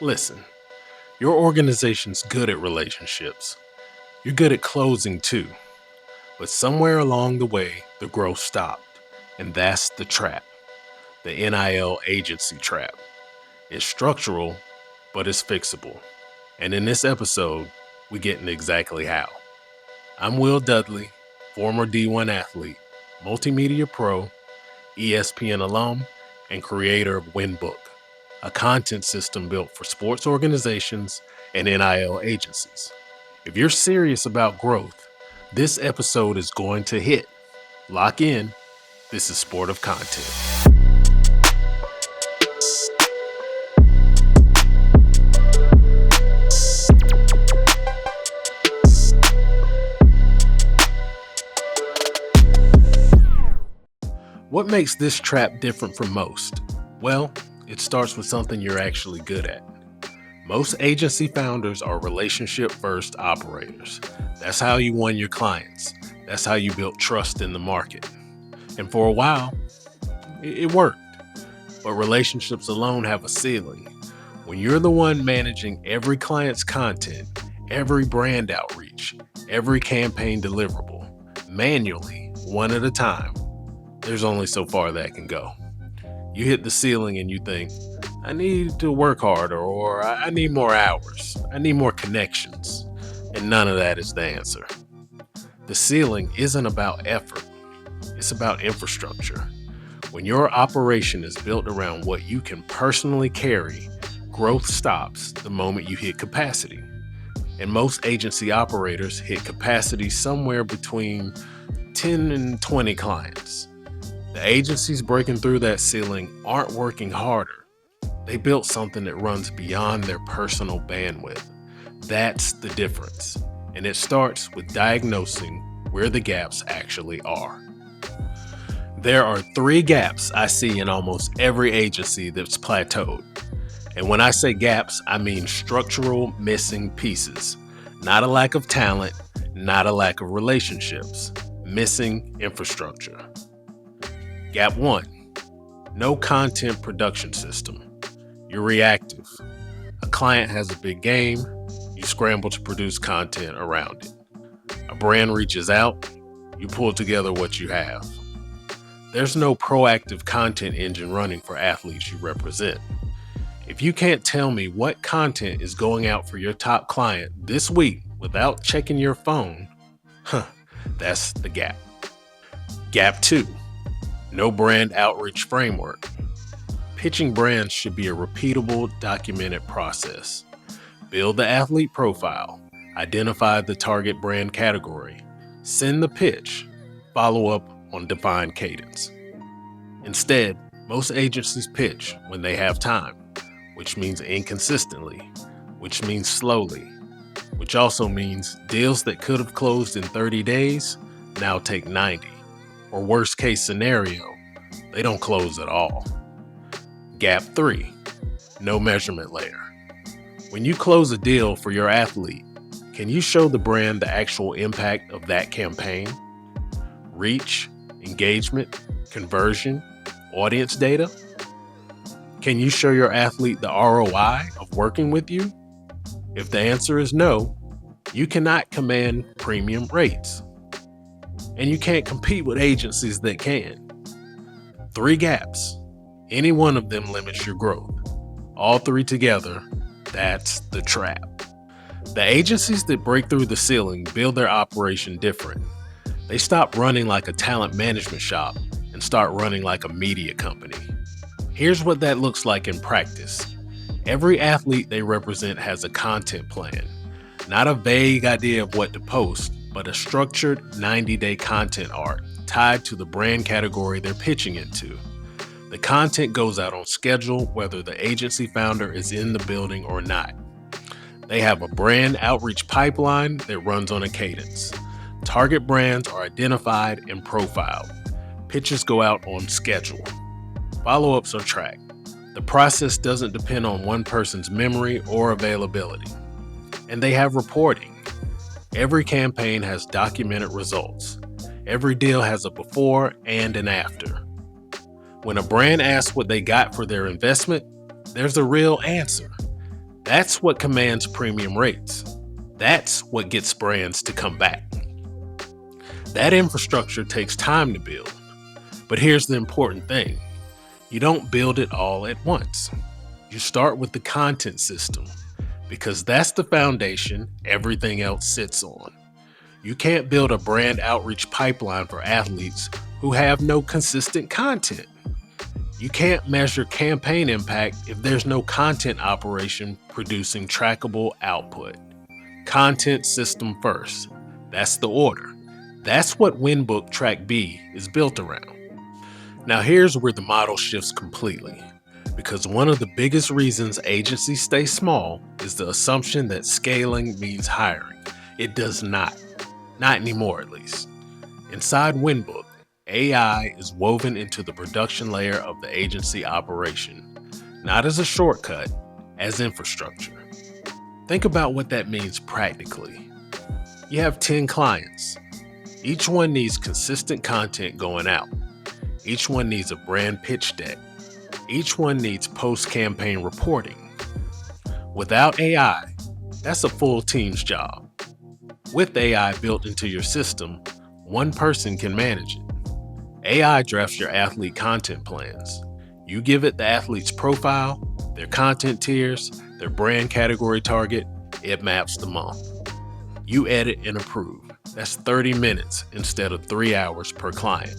Listen, your organization's good at relationships. You're good at closing too. But somewhere along the way, the growth stopped. And that's the trap. The NIL agency trap. It's structural, but it's fixable. And in this episode, we get into exactly how. I'm Will Dudley, former D1 athlete, multimedia pro, ESPN alum, and creator of Winbook, a content system built for sports organizations and NIL agencies. If you're serious about growth, this episode is going to hit. Lock in. This is Sport of Content. What makes this trap different from most? Well, it starts with something you're actually good at. Most agency founders are relationship-first operators. That's how you won your clients. That's how you built trust in the market. And for a while, it worked. But relationships alone have a ceiling. When you're the one managing every client's content, every brand outreach, every campaign deliverable, manually, one at a time, there's only so far that can go. You hit the ceiling and you think, I need to work harder, or I need more hours, I need more connections. And none of that is the answer. The ceiling isn't about effort, it's about infrastructure. When your operation is built around what you can personally carry, growth stops the moment you hit capacity. And most agency operators hit capacity somewhere between 10 and 20 clients. The agencies breaking through that ceiling aren't working harder. They built something that runs beyond their personal bandwidth. That's the difference. And it starts with diagnosing where the gaps actually are. There are 3 gaps I see in almost every agency that's plateaued. And when I say gaps, I mean structural missing pieces. Not a lack of talent, not a lack of relationships. Missing infrastructure. Gap 1, no content production system. You're reactive. A client has a big game, you scramble to produce content around it. A brand reaches out, you pull together what you have. There's no proactive content engine running for athletes you represent. If you can't tell me what content is going out for your top client this week without checking your phone, that's the gap. Gap 2. No brand outreach framework. Pitching brands should be a repeatable, documented process. Build the athlete profile, identify the target brand category, send the pitch, follow up on defined cadence. Instead, most agencies pitch when they have time, which means inconsistently, which means slowly, which also means deals that could have closed in 30 days now take 90. Or worst case scenario, they don't close at all. Gap 3, no measurement layer. When you close a deal for your athlete, can you show the brand the actual impact of that campaign? Reach, engagement, conversion, audience data? Can you show your athlete the ROI of working with you? If the answer is no, you cannot command premium rates. And you can't compete with agencies that can. 3 gaps. Any one of them limits your growth. All 3 together, that's the trap. The agencies that break through the ceiling build their operation different. They stop running like a talent management shop and start running like a media company. Here's what that looks like in practice. Every athlete they represent has a content plan, not a vague idea of what to post, but a structured 90-day content arc tied to the brand category they're pitching into. The content goes out on schedule whether the agency founder is in the building or not. They have a brand outreach pipeline that runs on a cadence. Target brands are identified and profiled. Pitches go out on schedule. Follow-ups are tracked. The process doesn't depend on one person's memory or availability. And they have reporting. Every campaign has documented results. Every deal has a before and an after. When a brand asks what they got for their investment, there's a real answer. That's what commands premium rates. That's what gets brands to come back. That infrastructure takes time to build. But here's the important thing. You don't build it all at once. You start with the content system, because that's the foundation everything else sits on. You can't build a brand outreach pipeline for athletes who have no consistent content. You can't measure campaign impact if there's no content operation producing trackable output. Content system first. That's the order. That's what Winbook Track B is built around. Now here's where the model shifts completely, because one of the biggest reasons agencies stay small is the assumption that scaling means hiring. It does not anymore at least. Inside Winbook, AI is woven into the production layer of the agency operation, not as a shortcut, as infrastructure. Think about what that means practically. You have 10 clients. Each one needs consistent content going out. Each one needs a brand pitch deck. Each one needs post-campaign reporting. Without AI, that's a full team's job. With AI built into your system, one person can manage it. AI drafts your athlete content plans. You give it the athlete's profile, their content tiers, their brand category target, it maps the month. You edit and approve. That's 30 minutes instead of 3 hours per client.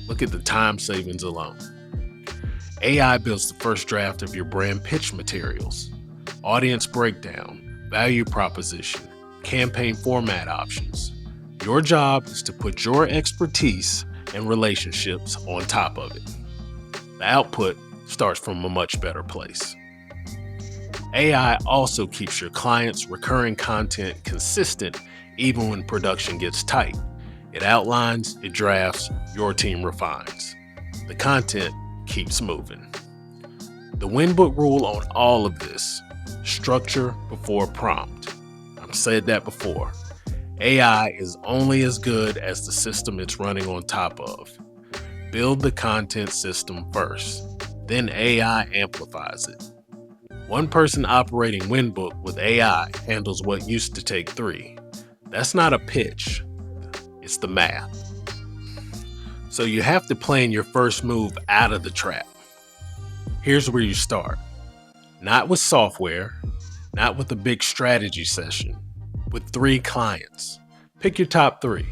Look at the time savings alone. AI builds the first draft of your brand pitch materials, audience breakdown, value proposition, campaign format options. Your job is to put your expertise and relationships on top of it. The output starts from a much better place. AI also keeps your clients' recurring content consistent even when production gets tight. It outlines, it drafts, your team refines. The content keeps moving. The Winbook rule on all of this: structure before prompt. I've said that before. AI is only as good as the system it's running on top of. Build the content system first, then AI amplifies it. One person operating Winbook with AI handles what used to take 3. That's not a pitch, it's the math. So you have to plan your first move out of the trap. Here's where you start. Not with software, not with a big strategy session, with 3 clients. Pick your top 3.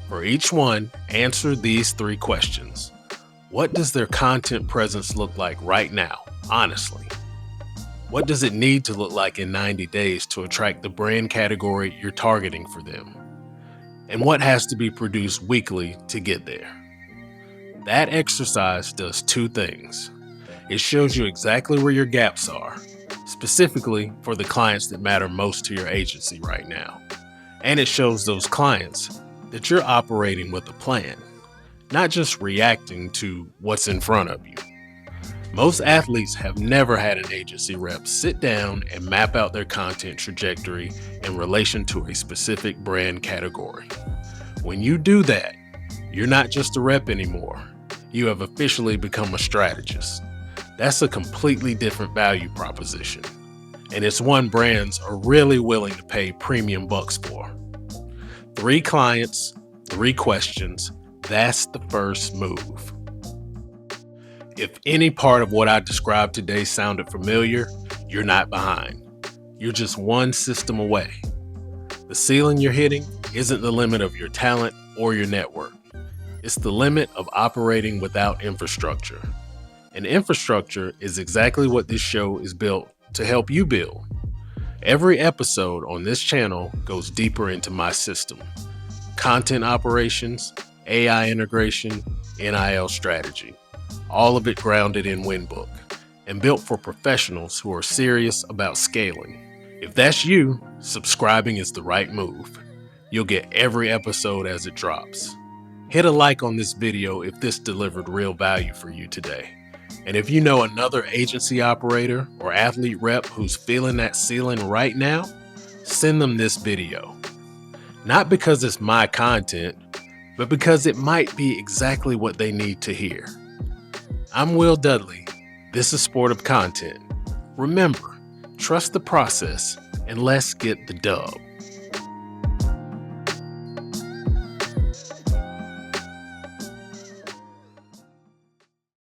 For each one, answer these 3 questions. What does their content presence look like right now, honestly? What does it need to look like in 90 days to attract the brand category you're targeting for them? And what has to be produced weekly to get there? That exercise does 2 things. It shows you exactly where your gaps are, specifically for the clients that matter most to your agency right now. And it shows those clients that you're operating with a plan, not just reacting to what's in front of you. Most athletes have never had an agency rep sit down and map out their content trajectory in relation to a specific brand category. When you do that, you're not just a rep anymore. You have officially become a strategist. That's a completely different value proposition, and it's one brands are really willing to pay premium bucks for. 3 clients, 3 questions, that's the first move. If any part of what I described today sounded familiar, you're not behind. You're just one system away. The ceiling you're hitting isn't the limit of your talent or your network. It's the limit of operating without infrastructure. And infrastructure is exactly what this show is built to help you build. Every episode on this channel goes deeper into my system: content operations, AI integration, NIL strategy. All of it grounded in Winbook and built for professionals who are serious about scaling. If that's you, subscribing is the right move. You'll get every episode as it drops. Hit a like on this video if this delivered real value for you today. And if you know another agency operator or athlete rep who's feeling that ceiling right now, send them this video. Not because it's my content, but because it might be exactly what they need to hear. I'm Will Dudley. This is Sportive Content. Remember, Trust the process and let's get the dub.